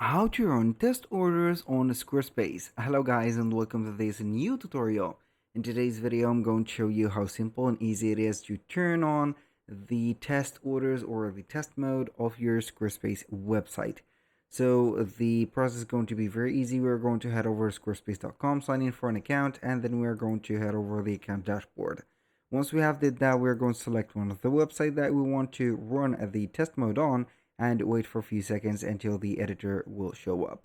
How to run test orders on Squarespace. Hello guys and welcome to this new tutorial. In today's video I'm going to show you how simple and easy it is to turn on the test orders or the test mode of your Squarespace website. So the process is going to be very easy. We're going to head over to squarespace.com, sign in for an account, and then we're going to head over the account dashboard. Once we have did that, we're going to select one of the website that we want to run the test mode on and wait for a few seconds until the editor will show up.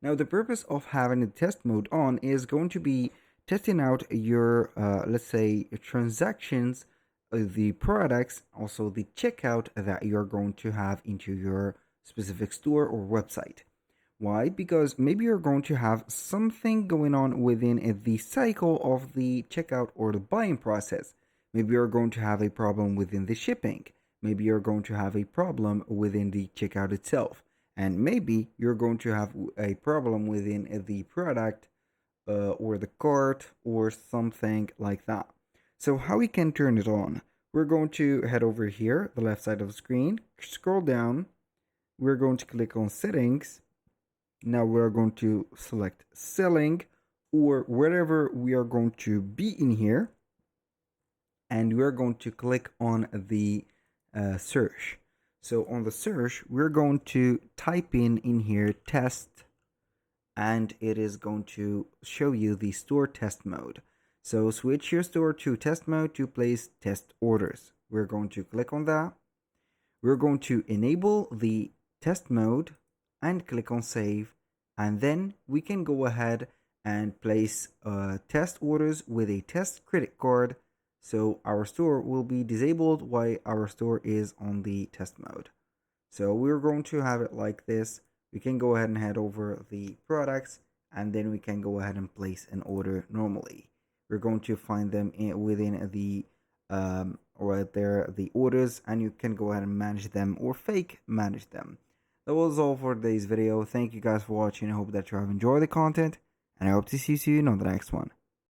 Now the purpose of having the test mode on is going to be testing out your let's say transactions, the products, also the checkout that you're going to have into your specific store or website. Why? Because maybe you're going to have something going on within the cycle of the checkout or the buying process. Maybe you're going to have a problem within the shipping. Maybe you're going to have a problem within the checkout itself. And maybe you're going to have a problem within the product or the cart or something like that. So how we can turn it on? We're going to head over here, the left side of the screen, scroll down. We're going to click on settings. Now we're going to select selling or wherever we are going to be in here. And we're going to click on the search. So on the search, we're going to type in here test, and it is going to show you the store test mode. So switch your store to test mode to place test orders. We're going to click on that. We're going to enable the test mode and click on save, and then we can go ahead and place test orders with a test credit card. So our store will be disabled while our store is on the test mode. So we're going to have it like this. We can go ahead and head over the products, and then we can go ahead and place an order normally. We're going to find them within the right there, the orders, and you can go ahead and manage them or fake manage them. That was all for today's video. Thank you guys for watching. I hope that you have enjoyed the content, and I hope to see you soon on the next one.